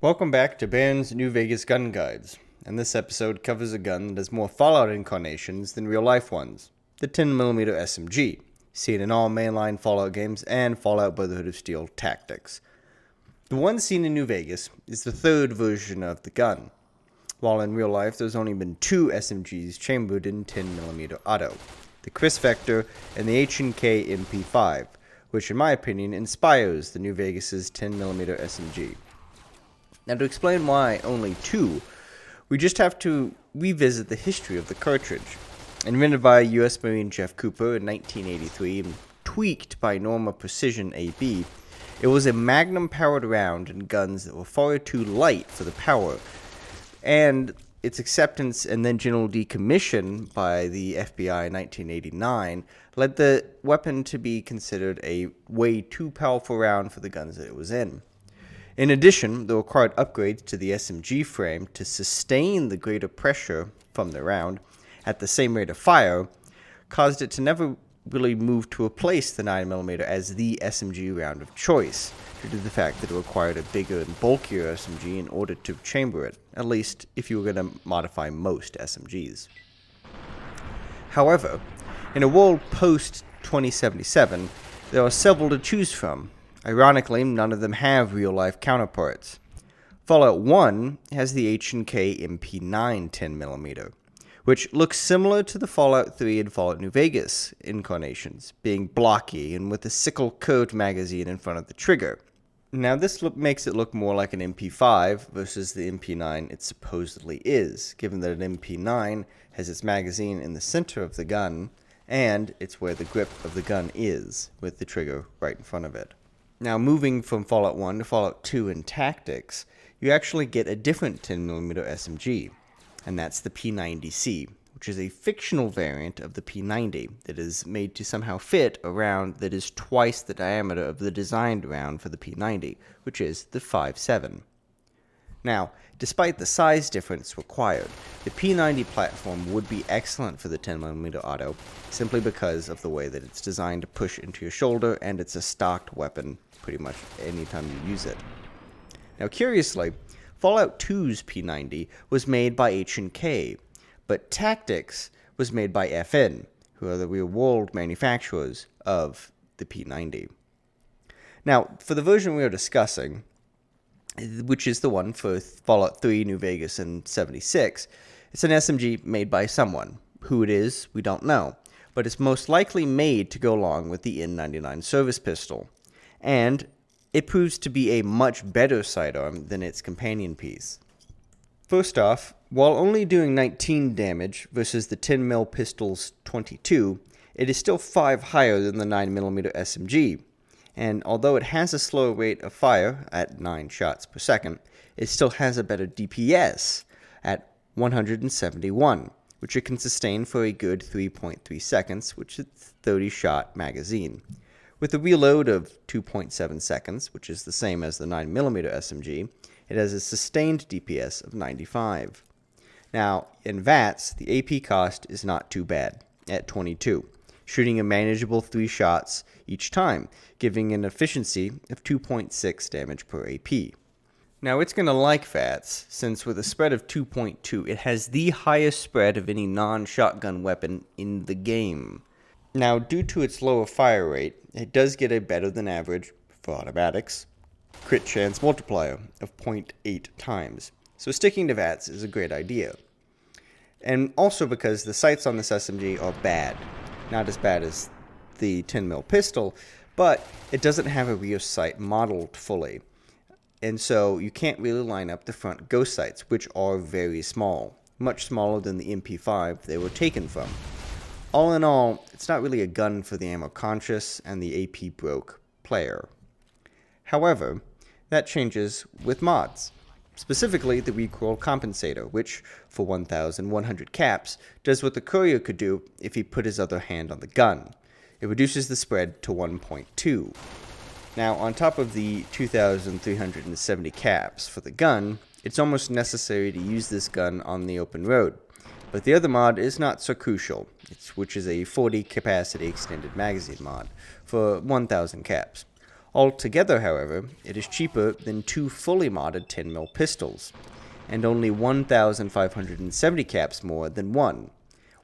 Welcome back to Baron's New Vegas Gun Guides, and this episode covers a gun that has more Fallout incarnations than real-life ones, the 10mm SMG, seen in all mainline Fallout games and Fallout Brotherhood of Steel tactics. The one seen in New Vegas is the third version of the gun, while in real life there's only been two SMGs chambered in 10mm auto, the Chris Vector and the H&K MP5, which in my opinion inspires the New Vegas' 10mm SMG. Now, to explain why only two, we just have to revisit the history of the cartridge. Invented by U.S. Marine Jeff Cooper in 1983 and tweaked by Norma Precision AB, it was a magnum-powered round in guns that were far too light for the power, and its acceptance and then general decommission by the FBI in 1989 led the weapon to be considered a way too powerful round for the guns that it was in. In addition, the required upgrades to the SMG frame to sustain the greater pressure from the round at the same rate of fire caused it to never really move to replace the 9mm as the SMG round of choice, due to the fact that it required a bigger and bulkier SMG in order to chamber it, at least if you were going to modify most SMGs. However, in a world post-2077, there are several to choose from. Ironically, none of them have real-life counterparts. Fallout 1 has the H&K MP9 10mm, which looks similar to the Fallout 3 and Fallout New Vegas incarnations, being blocky and with a sickle curved magazine in front of the trigger. Now this makes it look more like an MP5 versus the MP9 it supposedly is, given that an MP9 has its magazine in the center of the gun, and it's where the grip of the gun is, with the trigger right in front of it. Now, moving from Fallout 1 to Fallout 2 in Tactics, you actually get a different 10mm SMG, and that's the P90C, which is a fictional variant of the P90 that is made to somehow fit a round that is twice the diameter of the designed round for the P90, which is the 5.7. Now, despite the size difference required, the P90 platform would be excellent for the 10mm auto, simply because of the way that it's designed to push into your shoulder, and it's a stocked weapon pretty much anytime you use it. Now, curiously, Fallout 2's P90 was made by H&K, but Tactics was made by FN, who are the real-world manufacturers of the P90. Now, for the version we are discussing, which is the one for Fallout 3, New Vegas, and 76, it's an SMG made by someone. Who it is, we don't know, but it's most likely made to go along with the N99 service pistol, and it proves to be a much better sidearm than its companion piece. First off, while only doing 19 damage versus the 10mm pistol's 22, it is still 5 higher than the 9mm SMG, and although it has a slower rate of fire at 9 shots per second, it still has a better DPS at 171, which it can sustain for a good 3.3 seconds, which is a 30-shot magazine. With a reload of 2.7 seconds, which is the same as the 9mm SMG, it has a sustained DPS of 95. Now, in Vats, the AP cost is not too bad, at 22, shooting a manageable 3 shots each time, giving an efficiency of 2.6 damage per AP. Now, it's going to like Vats, since with a spread of 2.2, it has the highest spread of any non-shotgun weapon in the game. Now, due to its lower fire rate, it does get a better than average, for automatics, crit chance multiplier of 0.8 times. So sticking to Vats is a great idea. And also because the sights on this SMG are bad. Not as bad as the 10mm pistol, but it doesn't have a rear sight modeled fully. And so you can't really line up the front ghost sights, which are very small, much smaller than the MP5 they were taken from. All in all, it's not really a gun for the ammo-conscious and the AP-broke player. However, that changes with mods, specifically the recoil compensator, which, for 1,100 caps, does what the courier could do if he put his other hand on the gun. It reduces the spread to 1.2. Now, on top of the 2,370 caps for the gun, it's almost necessary to use this gun on the open road. But the other mod is not so crucial, which is a 40 capacity extended magazine mod for 1,000 caps. Altogether, however, it is cheaper than 2 fully modded 10mm pistols, and only 1,570 caps more than one,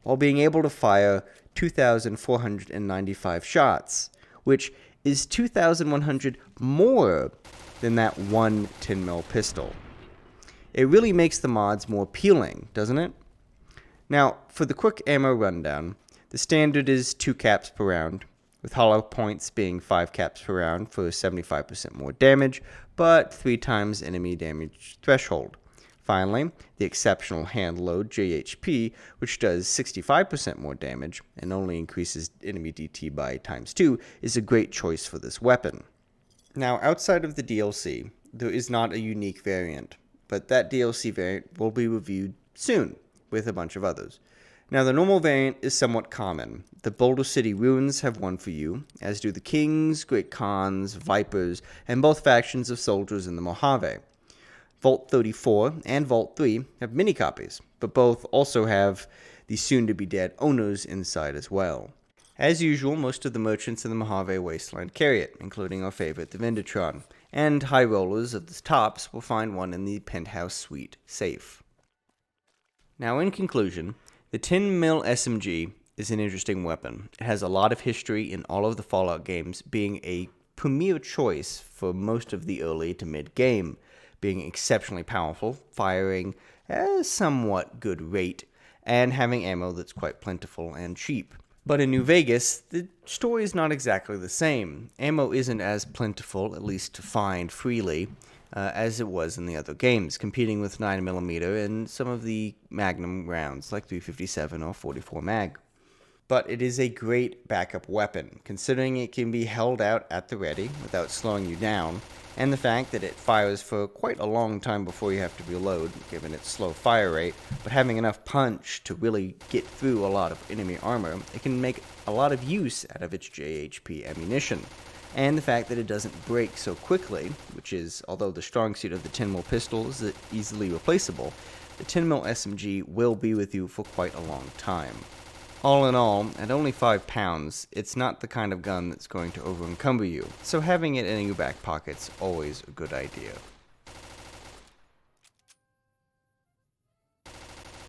while being able to fire 2,495 shots, which is 2,100 more than that one 10mm pistol. It really makes the mods more appealing, doesn't it? Now, for the quick ammo rundown, the standard is 2 caps per round, with hollow points being 5 caps per round for 75% more damage, but 3 times enemy damage threshold. Finally, the exceptional hand load JHP, which does 65% more damage and only increases enemy DT by times 2, is a great choice for this weapon. Now, outside of the DLC, there is not a unique variant, but that DLC variant will be reviewed soon with a bunch of others. Now, the normal variant is somewhat common. The Boulder City Ruins have one for you, as do the Kings, Great Khans, Vipers, and both factions of soldiers in the Mojave. Vault 34 and Vault 3 have mini copies, but both also have the soon-to-be-dead owners inside as well. As usual, most of the merchants in the Mojave Wasteland carry it, including our favorite, the Vendatron, and high rollers at the tops will find one in the Penthouse Suite safe. Now, in conclusion, the 10mm SMG is an interesting weapon. It has a lot of history in all of the Fallout games, being a premier choice for most of the early to mid-game, being exceptionally powerful, firing at a somewhat good rate, and having ammo that's quite plentiful and cheap. But in New Vegas, the story is not exactly the same. Ammo isn't as plentiful, at least to find freely, as it was in the other games, competing with 9mm and some of the Magnum rounds like 357 or 44 mag. But it is a great backup weapon, considering it can be held out at the ready without slowing you down, and the fact that it fires for quite a long time before you have to reload, given its slow fire rate, but having enough punch to really get through a lot of enemy armor, it can make a lot of use out of its JHP ammunition. And the fact that it doesn't break so quickly, which is, although the strong suit of the 10mm pistol is easily replaceable, the 10mm SMG will be with you for quite a long time. All in all, at only 5 pounds, it's not the kind of gun that's going to over-encumber you, so having it in your back pocket's always a good idea.